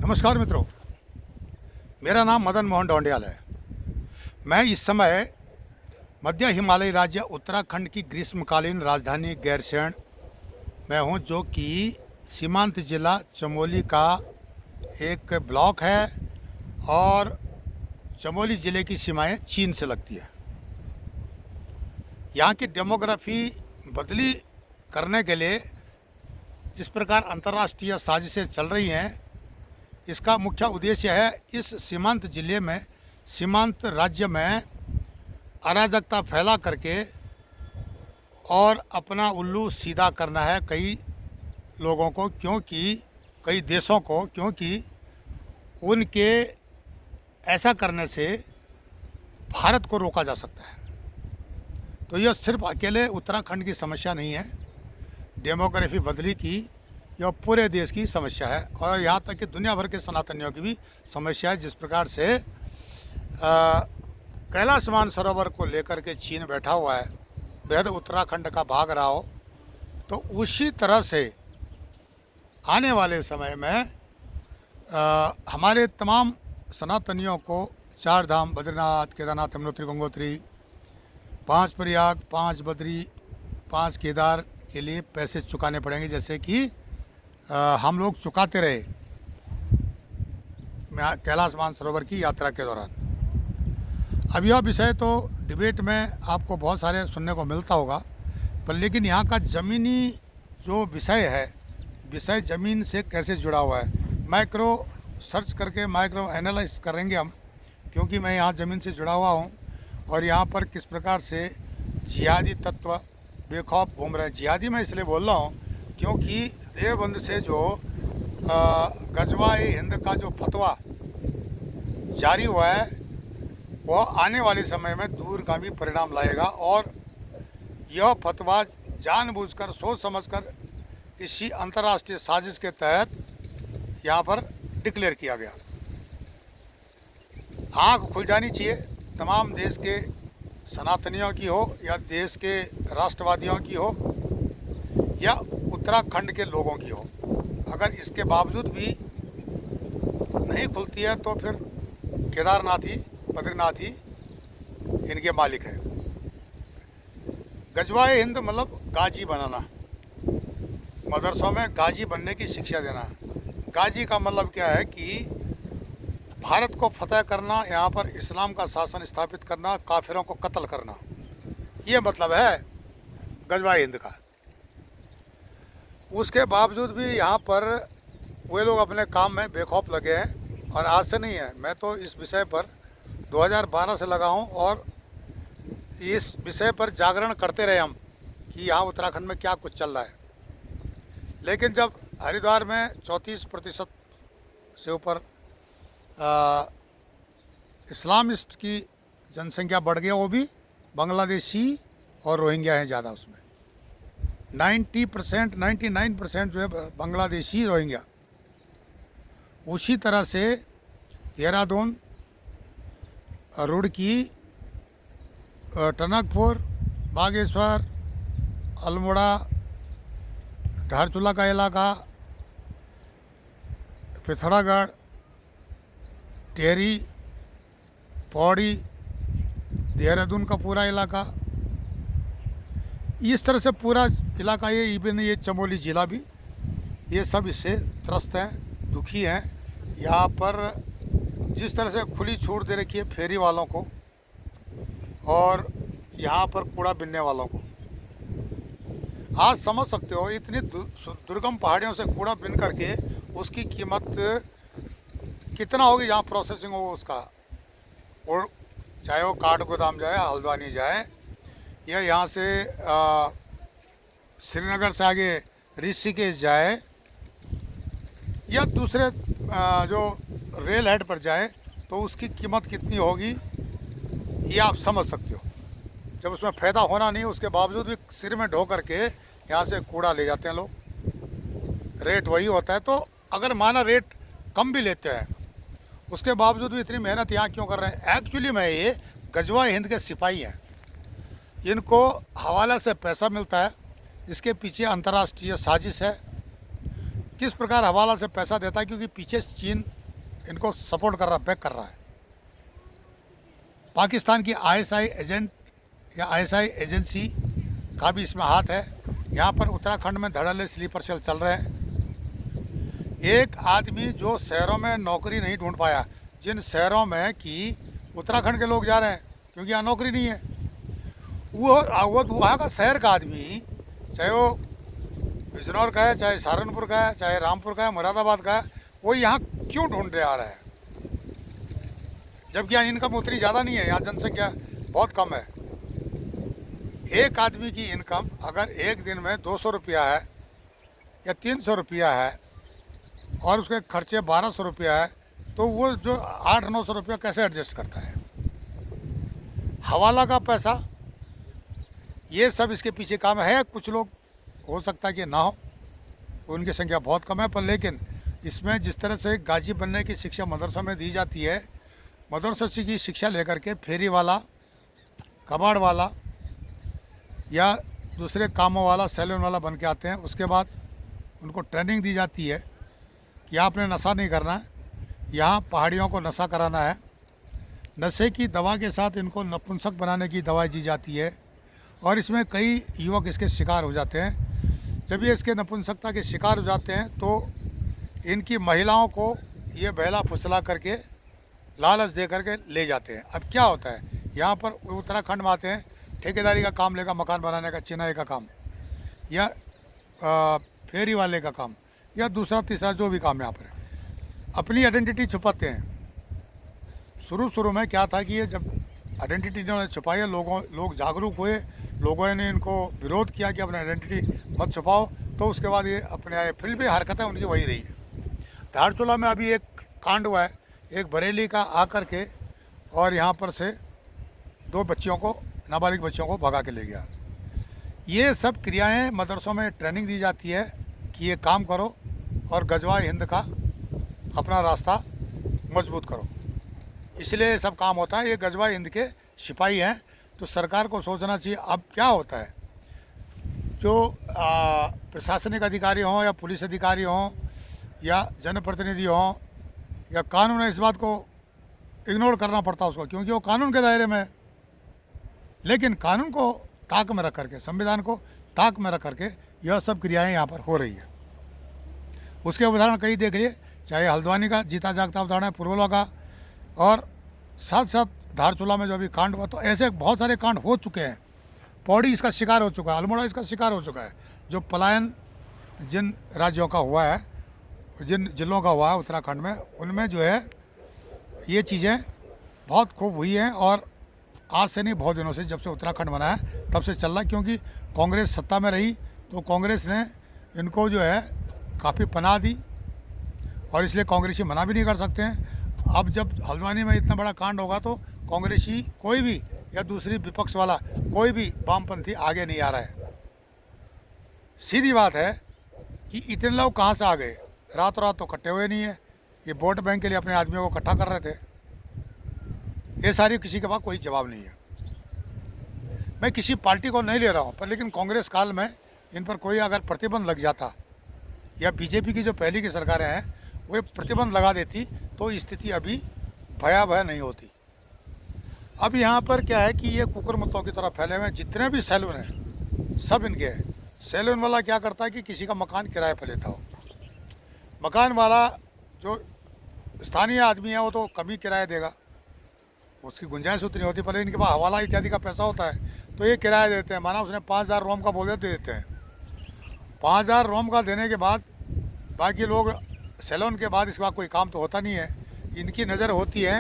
नमस्कार मित्रों, मेरा नाम मदन मोहन ढोंडियाल है। मैं इस समय मध्य हिमालयी राज्य उत्तराखंड की ग्रीष्मकालीन राजधानी गैरसैंण में हूँ, जो कि सीमांत जिला चमोली का एक ब्लॉक है और चमोली ज़िले की सीमाएं चीन से लगती है। यहाँ की डेमोग्राफी बदली करने के लिए जिस प्रकार अंतर्राष्ट्रीय साजिशें चल रही हैं, इसका मुख्य उद्देश्य है इस सीमांत जिले में, सीमांत राज्य में अराजकता फैला करके और अपना उल्लू सीधा करना है कई लोगों को, कई देशों को, क्योंकि उनके ऐसा करने से भारत को रोका जा सकता है। तो यह सिर्फ अकेले उत्तराखंड की समस्या नहीं है, डेमोग्राफी बदली की यह पूरे देश की समस्या है और यहाँ तक कि दुनिया भर के सनातनियों की भी समस्या है। जिस प्रकार से कैलाश मानसरोवर को लेकर के चीन बैठा हुआ है, बृहद उत्तराखंड का भाग रहा हो, तो उसी तरह से आने वाले समय में हमारे तमाम सनातनियों को 4 धाम बद्रीनाथ, केदारनाथ, यमुनोत्री, गंगोत्री, 5 प्रयाग, 5 बद्री, 5 केदार के लिए पैसे चुकाने पड़ेंगे, जैसे कि हम लोग चुकाते रहे कैलाश मानसरोवर की यात्रा के दौरान। अब यह विषय तो डिबेट में आपको बहुत सारे सुनने को मिलता होगा, पर लेकिन यहाँ का ज़मीनी जो विषय है, विषय ज़मीन से कैसे जुड़ा हुआ है, माइक्रो सर्च करके माइक्रो एनालाइज करेंगे हम, क्योंकि मैं यहाँ ज़मीन से जुड़ा हुआ हूँ और यहाँ पर किस प्रकार से जिहादी तत्व बेखौफ घूम रहे हैं। जिहादी मैं इसलिए बोल रहा हूँ क्योंकि देवबंद से जो गजवाए हिंद का जो फतवा जारी हुआ है, वह आने वाले समय में दूरगामी परिणाम लाएगा और यह फतवा जानबूझकर, सोच समझकर किसी अंतर्राष्ट्रीय साजिश के तहत यहाँ पर डिक्लेयर किया गया। आँख खुल जानी चाहिए तमाम देश के सनातनियों की हो या देश के राष्ट्रवादियों की हो या उत्तराखंड के लोगों की हो। अगर इसके बावजूद भी नहीं खुलती है तो फिर केदारनाथ ही, बद्रीनाथ ही इनके मालिक है। गजवाए हिंद मतलब गाजी बनाना, मदरसों में गाजी बनने की शिक्षा देना। गाजी का मतलब क्या है कि भारत को फतह करना, यहाँ पर इस्लाम का शासन स्थापित करना, काफिरों को कत्ल करना, ये मतलब है गजवाए हिंद का। उसके बावजूद भी यहाँ पर वे लोग अपने काम में बेखौफ लगे हैं और आज से नहीं है। मैं तो इस विषय पर 2012 से लगा हूँ और इस विषय पर जागरण करते रहे हम कि यहाँ उत्तराखंड में क्या कुछ चल रहा है। लेकिन जब हरिद्वार में 34% से ऊपर इस्लामिस्ट की जनसंख्या बढ़ गई, वो भी बांग्लादेशी और रोहिंग्या हैं ज़्यादा, उसमें 90%, 99% जो है बांग्लादेशी रोहिंग्या। उसी तरह से देहरादून, रुड़की, टनकपुर, बागेश्वर, अल्मोड़ा, धारचूला का इलाका, पिथौरागढ़, टिहरी, पौड़ी, देहरादून का पूरा इलाका, इस तरह से पूरा इलाका, ये इवन ये चमोली ज़िला भी, ये सब इससे त्रस्त हैं, दुखी हैं। यहाँ पर जिस तरह से खुली छूट दे रखी है फेरी वालों को और यहाँ पर कूड़ा बिनने वालों को। आज समझ सकते हो इतनी दुर्गम पहाड़ियों से कूड़ा बिन करके उसकी कीमत कितना होगी, जहाँ प्रोसेसिंग हो उसका, और चाहे वो काठ गोदाम जाए, हल्द्वानी जाए, या यहाँ से श्रीनगर से आगे ऋषिकेश जाए या दूसरे जो रेल हेड पर जाए, तो उसकी कीमत कितनी होगी ये आप समझ सकते हो। जब उसमें फ़ायदा होना नहीं, उसके बावजूद भी सिर में ढो करके यहाँ से कूड़ा ले जाते हैं लोग, रेट वही होता है। तो अगर माना रेट कम भी लेते हैं, उसके बावजूद भी इतनी मेहनत यहाँ क्यों कर रहे हैं? एक्चुअली में ये गजवाए हिंद के सिपाही हैं, इनको हवाला से पैसा मिलता है, इसके पीछे अंतर्राष्ट्रीय साजिश है किस प्रकार हवाला से पैसा देता है, क्योंकि पीछे चीन इनको सपोर्ट कर रहा, बैक कर रहा है। पाकिस्तान की आईएसआई एजेंट या आईएसआई एजेंसी का भी इसमें हाथ है। यहाँ पर उत्तराखंड में धड़ल्ले स्लीपर सेल चल रहे हैं। एक आदमी जो शहरों में नौकरी नहीं ढूंढ पाया, जिन शहरों में कि उत्तराखंड के लोग जा रहे हैं क्योंकि यहाँ नौकरी नहीं है, वो वहाँ का शहर का आदमी, चाहे वो बिजनौर का है, चाहे सहारनपुर का है, चाहे रामपुर का है, मुरादाबाद का है, वो यहाँ क्यों ढूंढने आ रहा है, जबकि यहाँ इनकम उतनी ज़्यादा नहीं है, यहाँ जनसंख्या बहुत कम है। एक आदमी की इनकम अगर एक दिन में 200 रुपया है या 300 रुपया है और उसके खर्चे 1200 रुपया है, तो वो जो 800-900 रुपया कैसे एडजस्ट करता है। हवाला का पैसा, ये सब इसके पीछे काम है। कुछ लोग हो सकता है कि ना हो, उनकी संख्या बहुत कम है, पर लेकिन इसमें जिस तरह से गाजी बनने की शिक्षा मदरसों में दी जाती है, मदरसे की शिक्षा लेकर के फेरी वाला, कबाड़ वाला या दूसरे कामों वाला, सैलून वाला बन के आते हैं। उसके बाद उनको ट्रेनिंग दी जाती है कि आपने नशा नहीं करना है, यहाँ पहाड़ियों को नशा कराना है। नशे की दवा के साथ इनको नपुंसक बनाने की दवाई दी जाती है और इसमें कई युवक इसके शिकार हो जाते हैं। जब ये इसके नपुंसकता के शिकार हो जाते हैं तो इनकी महिलाओं को ये बहला फुसला करके लालच दे करके ले जाते हैं। अब क्या होता है, यहाँ पर उत्तराखंड में आते हैं, ठेकेदारी का काम लेगा, मकान बनाने का, चिनाई का काम या फेरी वाले का काम या दूसरा तीसरा जो भी काम यहाँ पर है, अपनी आइडेंटिटी छुपाते हैं। शुरू में क्या था कि ये जब आइडेंटिटी इन्होंने छुपाई है, लोग जागरूक हुए, लोगों ने इनको विरोध किया कि अपनी आइडेंटिटी मत छुपाओ, तो उसके बाद ये अपने आए, फिर भी हरकतें उनकी वही रही है। धारचूला में अभी एक कांड हुआ है, एक बरेली का आकर के और यहाँ पर से 2 बच्चियों को, नाबालिग बच्चियों को भगा के ले गया। ये सब क्रियाएं मदरसों में ट्रेनिंग दी जाती है कि ये काम करो और गजवा हिंद का अपना रास्ता मजबूत करो, इसलिए ये सब काम होता है। ये गजवा हिंद के सिपाही हैं, तो सरकार को सोचना चाहिए। अब क्या होता है, जो प्रशासनिक अधिकारी हों या पुलिस अधिकारी हों या जनप्रतिनिधि हों या कानून है, इस बात को इग्नोर करना पड़ता है उसको, क्योंकि वो कानून के दायरे में है। लेकिन कानून को ताक में रख करके, संविधान को ताक में रख करके यह सब क्रियाएं यहाँ पर हो रही है। उसके उदाहरण कई देख लिए, चाहे हल्द्वानी का जीता जागता उदाहरण है, पुरवला का, और साथ साथ धारचूला में जो अभी कांड हुआ, तो ऐसे बहुत सारे कांड हो चुके हैं। पौड़ी इसका शिकार हो चुका है, अल्मोड़ा इसका शिकार हो चुका है। जो पलायन जिन राज्यों का हुआ है, जिन जिलों का हुआ है उत्तराखंड में, उनमें जो है ये चीज़ें बहुत खूब हुई हैं। और आज से नहीं, बहुत दिनों से, जब से उत्तराखंड बना है तब से चल रहा है, क्योंकि कांग्रेस सत्ता में रही तो कांग्रेस ने इनको जो है काफ़ी पनाह दी और इसलिए कांग्रेसी मना भी नहीं कर सकते हैं। अब जब हल्द्वानी में इतना बड़ा कांड होगा तो कांग्रेसी कोई भी या दूसरी विपक्ष वाला कोई भी वामपंथी आगे नहीं आ रहा है। सीधी बात है कि इतने लोग कहाँ से आ गए, रातों रात तो इकट्ठे हुए नहीं है। ये वोट बैंक के लिए अपने आदमियों को इकट्ठा कर रहे थे। ये सारी किसी के पास कोई जवाब नहीं है। मैं किसी पार्टी को नहीं ले रहा हूँ, पर लेकिन कांग्रेस काल में इन पर कोई अगर प्रतिबंध लग जाता या बीजेपी की जो पहले की सरकारें हैं वो प्रतिबंध लगा देती तो स्थिति अभी भयावह नहीं होती। अब यहाँ पर क्या है कि ये कुकुरमुत्तों की तरह फैले हुए हैं। जितने भी सैलून हैं सब इनके हैं। सैलून वाला क्या करता है कि किसी का मकान किराए पर लेता हो, मकान वाला जो स्थानीय आदमी है वो तो कम ही किराया देगा, उसकी गुंजाइश उतनी होती, पर इनके पास हवाला इत्यादि का पैसा होता है तो ये किराया देते हैं। माना उसने 5000 रोम का बोले दे देते हैं। 5000 रोम का देने के बाद बाकी लोग सैलून के बाद इसके बाद कोई काम तो होता नहीं है। इनकी नज़र होती है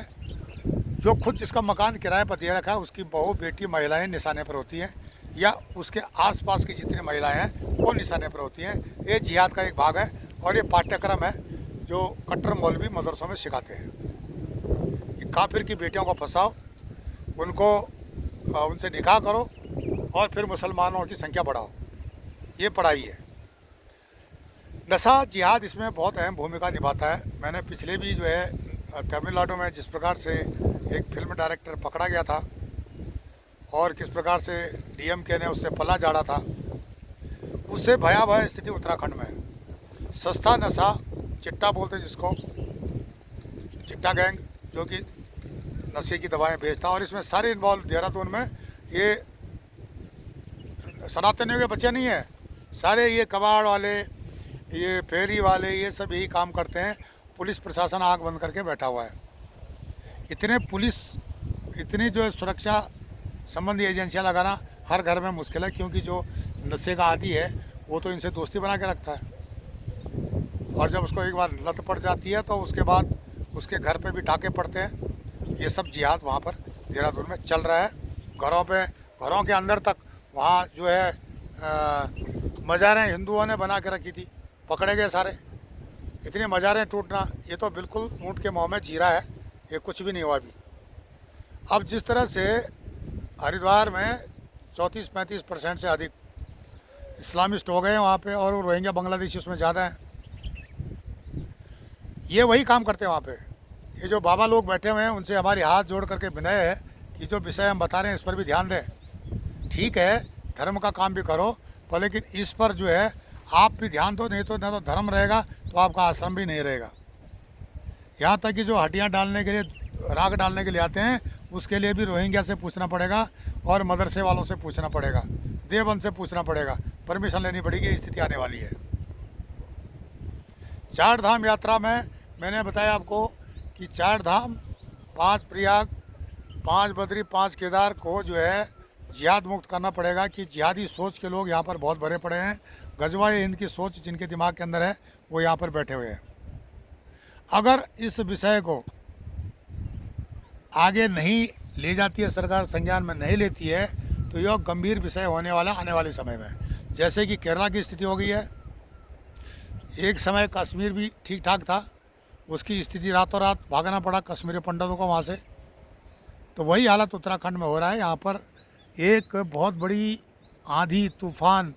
जो खुद जिसका मकान किराए पर दे रखा है उसकी बहू बेटी महिलाएं निशाने पर होती हैं या उसके आसपास की जितनी महिलाएं हैं वो निशाने पर होती हैं। ये जिहाद का एक भाग है और ये पाठ्यक्रम है जो कट्टर मौलवी मदरसों में सिखाते हैं कि काफिर की बेटियों को फंसाओ, उनको उनसे निकाह करो और फिर मुसलमानों की संख्या बढ़ाओ। ये पढ़ाई है। नशा जिहाद इसमें बहुत अहम भूमिका निभाता है। मैंने पिछले भी जो है तमिलनाडु में जिस प्रकार से एक फिल्म डायरेक्टर पकड़ा गया था और किस प्रकार से डीएमके ने उससे पल्ला झाड़ा था, उससे भयावह स्थिति उत्तराखंड में है। सस्ता नशा चिट्टा बोलते हैं जिसको, चिट्टा गैंग जो कि नशे की दवाएं बेचता, और इसमें सारे इन्वॉल्व देहरादून में ये सनातनियों के बच्चे नहीं है, सारे ये कबाड़ वाले, ये फेरी वाले, ये सब यही काम करते हैं। पुलिस प्रशासन आंख बंद करके बैठा हुआ है। इतनी जो है सुरक्षा संबंधी एजेंसियां लगाना हर घर में मुश्किल है, क्योंकि जो नशे का आदी है वो तो इनसे दोस्ती बना के रखता है, और जब उसको एक बार लत पड़ जाती है तो उसके बाद उसके घर पे भी डाके पड़ते हैं। ये सब जिहाद वहाँ पर देहरादून में चल रहा है। घरों के अंदर तक वहाँ जो है मज़ारें हिंदुओं ने बना के रखी थी, पकड़े गए सारे। इतनी मज़ारें टूटना, ये तो बिल्कुल ऊँट के मुँह में जीरा है, ये कुछ भी नहीं हुआ अभी। अब जिस तरह से हरिद्वार में 34-35% से अधिक इस्लामिस्ट हो गए हैं वहाँ पे, और रोहिंग्या बांग्लादेशी उसमें ज़्यादा हैं। ये वही काम करते हैं वहाँ पे। ये जो बाबा लोग बैठे हुए हैं उनसे हमारी हाथ जोड़ करके विनय है कि जो विषय हम बता रहे हैं इस पर भी ध्यान दें। ठीक है, धर्म का काम भी करो, पर लेकिन इस पर जो है आप भी ध्यान दो, नहीं तो न तो धर्म रहेगा तो आपका आश्रम भी नहीं रहेगा। यहाँ तक कि जो हड्डियाँ डालने के लिए, राख डालने के लिए आते हैं, उसके लिए भी रोहिंग्या से पूछना पड़ेगा और मदरसे वालों से पूछना पड़ेगा, देवबंद से पूछना पड़ेगा, परमिशन लेनी पड़ेगी। ये स्थिति आने वाली है। 4 धाम यात्रा में मैंने बताया आपको कि 4 धाम, 5 प्रयाग, 5 बद्री, 5 केदार को जो है जिहाद मुक्त करना पड़ेगा, कि जिहादी सोच के लोग यहाँ पर बहुत भरे पड़े हैं। गजवाए हिंद की सोच जिनके दिमाग के अंदर है वो यहाँ पर बैठे हुए हैं। अगर इस विषय को आगे नहीं ले जाती है सरकार, संज्ञान में नहीं लेती है, तो यह गंभीर विषय होने वाला आने वाले समय में। जैसे कि केरला की स्थिति हो गई है। एक समय कश्मीर भी ठीक ठाक था, उसकी स्थिति रातों रात भागना पड़ा कश्मीरी पंडितों को वहाँ से। तो वही हालत उत्तराखंड में हो रहा है। यहाँ पर एक बहुत बड़ी आंधी तूफान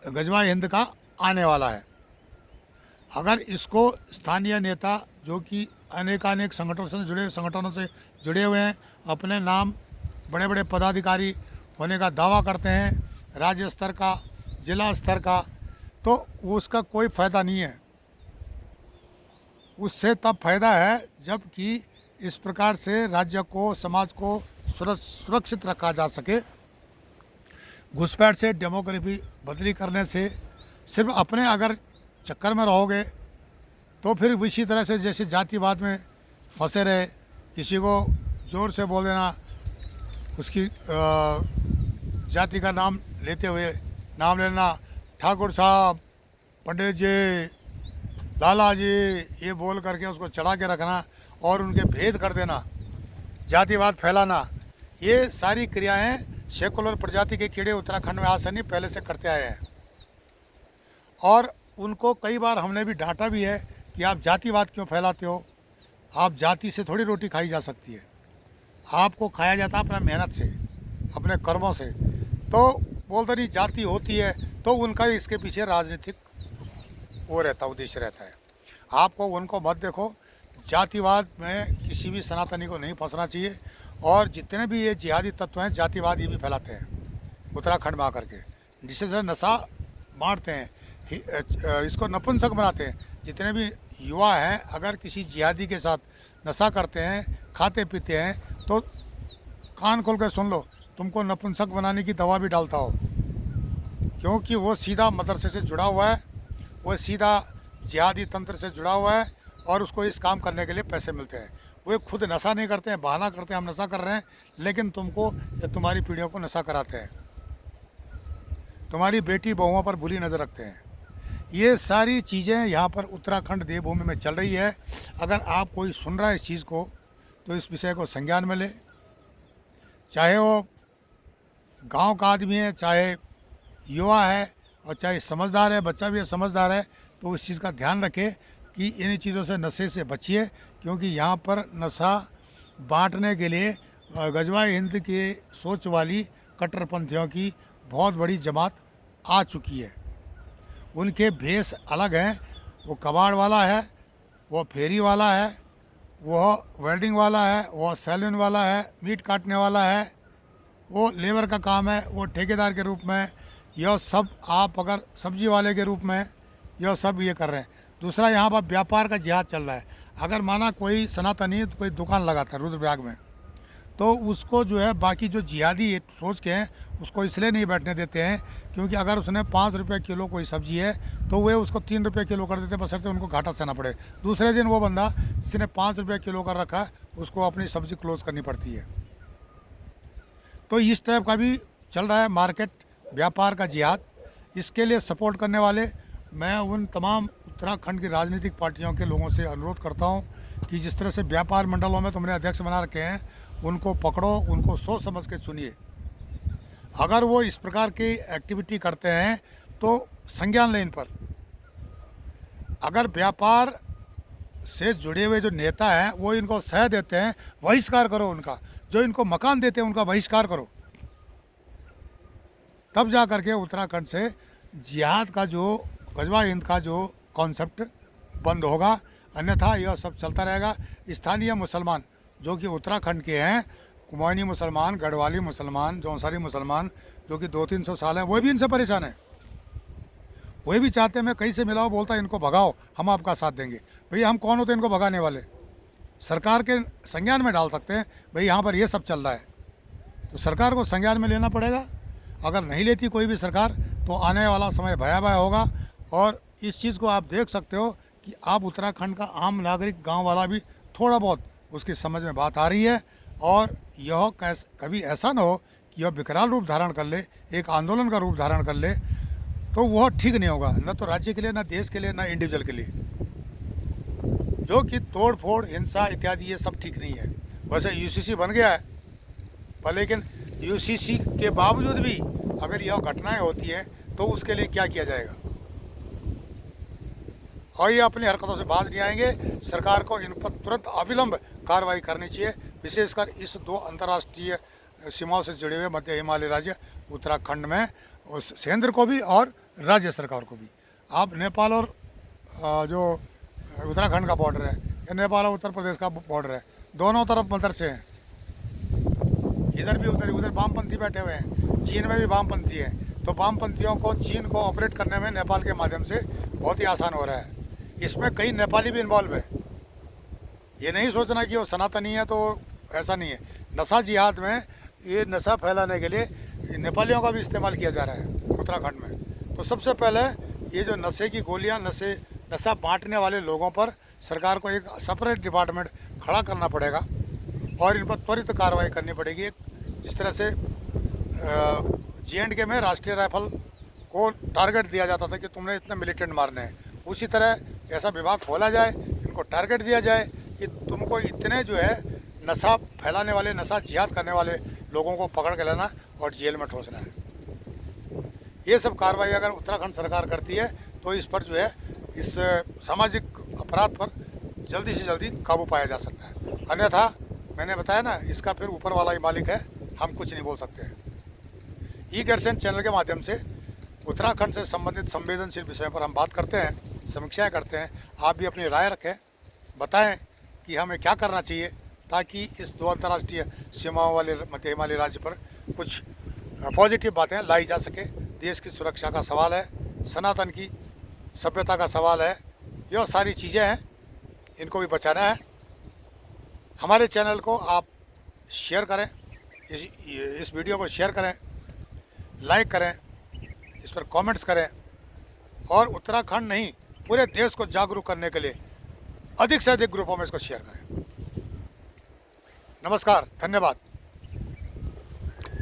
गजवाए हिंद का आने वाला है। अगर इसको स्थानीय नेता जो कि अनेकानेक संगठनों से जुड़े हुए हैं, अपने नाम बड़े बड़े पदाधिकारी होने का दावा करते हैं, राज्य स्तर का, जिला स्तर का, तो उसका कोई फ़ायदा नहीं है। उससे तब फायदा है जबकि इस प्रकार से राज्य को, समाज को सुरक्षित रखा जा सके। घुसपैठ से, डेमोग्राफी बदली करने से, सिर्फ अपने अगर चक्कर में रहोगे तो फिर इसी तरह से जैसे जातिवाद में फंसे रहे, किसी को ज़ोर से बोल देना, उसकी जाति का नाम लेते हुए नाम लेना, ठाकुर साहब, पंडित जी, लाला जी, ये बोल करके उसको चढ़ा के रखना और उनके भेद कर देना, जातिवाद फैलाना, ये सारी क्रियाएं सेकुलर प्रजाति के कीड़े उत्तराखंड में आज से नहीं पहले से करते आए हैं। और उनको कई बार हमने भी डांटा भी है कि आप जातिवाद क्यों फैलाते हो, आप जाति से थोड़ी रोटी खाई जा सकती है, आपको खाया जाता है अपना मेहनत से, अपने कर्मों से। तो बोलते नहीं जाति होती है, तो उनका इसके पीछे राजनीतिक वो रहता, उद्देश्य रहता है। आपको उनको मत देखो, जातिवाद में किसी भी सनातनी को नहीं फंसना चाहिए। और जितने भी ये जिहादी तत्व हैं, जातिवाद ये भी फैलाते हैं उत्तराखंड में आकर के, जिससे नशा बांटते हैं, इसको नपुंसक बनाते हैं। जितने भी युवा हैं, अगर किसी जिहादी के साथ नशा करते हैं, खाते पीते हैं, तो कान खोल कर सुन लो, तुमको नपुंसक बनाने की दवा भी डालता हो, क्योंकि वो सीधा मदरसे से जुड़ा हुआ है, वो सीधा जिहादी तंत्र से जुड़ा हुआ है, और उसको इस काम करने के लिए पैसे मिलते हैं। वो खुद नशा नहीं करते हैं, बहाना करते हैं हम नशा कर रहे हैं, लेकिन तुमको या तुम्हारी पीढ़ियों को नशा कराते हैं, तुम्हारी बेटी बहुओं पर बुरी नज़र रखते हैं। ये सारी चीज़ें यहाँ पर उत्तराखंड देवभूमि में चल रही है। अगर आप कोई सुन रहा है इस चीज़ को, तो इस विषय को संज्ञान में ले, चाहे वो गांव का आदमी है, चाहे युवा है, और चाहे समझदार है, बच्चा भी है समझदार है, तो उस चीज़ का ध्यान रखे कि इन चीज़ों से, नशे से बचिए। क्योंकि यहाँ पर नशा बांटने के लिए गजवाए हिंद की सोच वाली कट्टरपंथियों की बहुत बड़ी जमात आ चुकी है। उनके भेष अलग हैं, वो कबाड़ वाला है, वो फेरी वाला है, वो वेल्डिंग वाला है, वो सैलून वाला है, मीट काटने वाला है, वो लेबर का काम है, वो ठेकेदार के रूप में, यह सब आप अगर सब्जी वाले के रूप में यह सब ये कर रहे हैं। दूसरा, यहाँ पर व्यापार का जिहाद चल रहा है। अगर माना कोई सनातनी तो कोई दुकान लगाता है रुद्रप्रयाग में, तो उसको जो है बाकी जो जिहादी सोच के हैं उसको इसलिए नहीं बैठने देते हैं क्योंकि अगर उसने 5 रुपये किलो कोई सब्जी है तो वे उसको 3 रुपये किलो कर देते, बशर्ते उनको घाटा सहना पड़े। दूसरे दिन वो बंदा जिसने 5 रुपये किलो कर रखा है उसको अपनी सब्जी क्लोज करनी पड़ती है। तो इस टाइप का भी चल रहा है मार्केट व्यापार का जिहाद। इसके लिए सपोर्ट करने वाले मैं उन तमाम उत्तराखंड की राजनीतिक पार्टियों के लोगों से अनुरोध करता हूं कि जिस तरह से व्यापार मंडलों में तुमने अध्यक्ष बना रखे हैं उनको पकड़ो, उनको सोच समझ के चुनिए। अगर वो इस प्रकार की एक्टिविटी करते हैं तो संज्ञान लें इन पर। अगर व्यापार से जुड़े हुए जो नेता हैं वो इनको सह देते हैं, बहिष्कार करो उनका। जो इनको मकान देते हैं उनका बहिष्कार करो, तब जा करके उत्तराखंड से जिहाद का जो गजवा हिंद का जो कॉन्सेप्ट बंद होगा। अन्यथा यह सब चलता रहेगा। स्थानीय मुसलमान जो कि उत्तराखंड के हैं, कुमाऊनी मुसलमान, गढ़वाली मुसलमान, जौनसारी मुसलमान, जो कि 200-300 साल हैं, वो भी इनसे परेशान है। वही भी चाहते हैं मैं कहीं से मिलाओ, बोलता है इनको भगाओ, हम आपका साथ देंगे। भैया हम कौन होते हैं इनको भगाने वाले? सरकार के संज्ञान में डाल सकते हैं भाई यहाँ पर ये सब चल रहा है, तो सरकार को संज्ञान में लेना पड़ेगा। अगर नहीं लेती कोई भी सरकार तो आने वाला समय भयावह होगा। और इस चीज़ को आप देख सकते हो कि आप उत्तराखंड का आम नागरिक, गांव वाला भी थोड़ा बहुत उसकी समझ में बात आ रही है। और यह कभी ऐसा ना हो कि यह विकराल रूप धारण कर ले, एक आंदोलन का रूप धारण कर ले, तो वह ठीक नहीं होगा, न तो राज्य के लिए, न देश के लिए, न इंडिविजुअल के लिए। जो कि तोड़ फोड़, हिंसा इत्यादि ये सब ठीक नहीं है। वैसे यूसीसी बन गया है पर लेकिन यूसीसी के बावजूद भी अगर यह घटनाएं होती हैं तो उसके लिए क्या किया जाएगा? और ये अपनी हरकतों से बाज नहीं आएंगे। सरकार को इन पर तुरंत अविलंब कार्रवाई करनी चाहिए, विशेषकर इस 2 अंतर्राष्ट्रीय सीमाओं से जुड़े हुए मध्य हिमालय राज्य उत्तराखंड में, और केंद्र को भी और राज्य सरकार को भी। आप नेपाल और जो उत्तराखंड का बॉर्डर है या नेपाल और उत्तर प्रदेश का बॉर्डर है, दोनों तरफ मदरसे हैं, इधर भी उधर वामपंथी बैठे हुए हैं। चीन में भी वामपंथी है, तो वामपंथियों को चीन को ऑपरेट करने में नेपाल के माध्यम से बहुत ही आसान हो रहा है। इसमें कई नेपाली भी इन्वॉल्व है। ये नहीं सोचना कि वो सनातनी है तो ऐसा नहीं है। नशा जिहाद में ये नशा फैलाने के लिए नेपालियों का भी इस्तेमाल किया जा रहा है उत्तराखंड में। तो सबसे पहले ये जो नशे की गोलियां, नशा बांटने वाले लोगों पर सरकार को एक सेपरेट डिपार्टमेंट खड़ा करना पड़ेगा और इन पर त्वरित कार्रवाई करनी पड़ेगी। जिस तरह से J&K में राष्ट्रीय राइफल को टारगेट दिया जाता था कि तुमने इतने मिलिटेंट मारने हैं, उसी तरह ऐसा विभाग खोला जाए, इनको टारगेट दिया जाए कि तुमको इतने जो है नशा फैलाने वाले, नशा जिहाद करने वाले लोगों को पकड़ के लेना और जेल में ठोसना है। ये सब कार्रवाई अगर उत्तराखंड सरकार करती है तो इस पर जो है, इस सामाजिक अपराध पर जल्दी से जल्दी काबू पाया जा सकता है। अन्यथा मैंने बताया ना, इसका फिर ऊपर वाला ही मालिक है, हम कुछ नहीं बोल सकते हैं। ई-गर्सन चैनल के माध्यम से उत्तराखंड से संबंधित संवेदनशील विषयों पर हम बात करते हैं, समीक्षाएं करते हैं। आप भी अपनी राय रखें, बताएं कि हमें क्या करना चाहिए ताकि इस 2 अंतर्राष्ट्रीय सीमाओं वाले मध्य हिमालय राज्य पर कुछ पॉजिटिव बातें लाई जा सके। देश की सुरक्षा का सवाल है, सनातन की सभ्यता का सवाल है, यह सारी चीज़ें हैं, इनको भी बचाना है। हमारे चैनल को आप शेयर करें, इस वीडियो को शेयर करें, लाइक करें, इस पर कमेंट्स करें और उत्तराखंड नहीं पूरे देश को जागरूक करने के लिए अधिक से अधिक ग्रुपों में इसको शेयर करें। नमस्कार, धन्यवाद।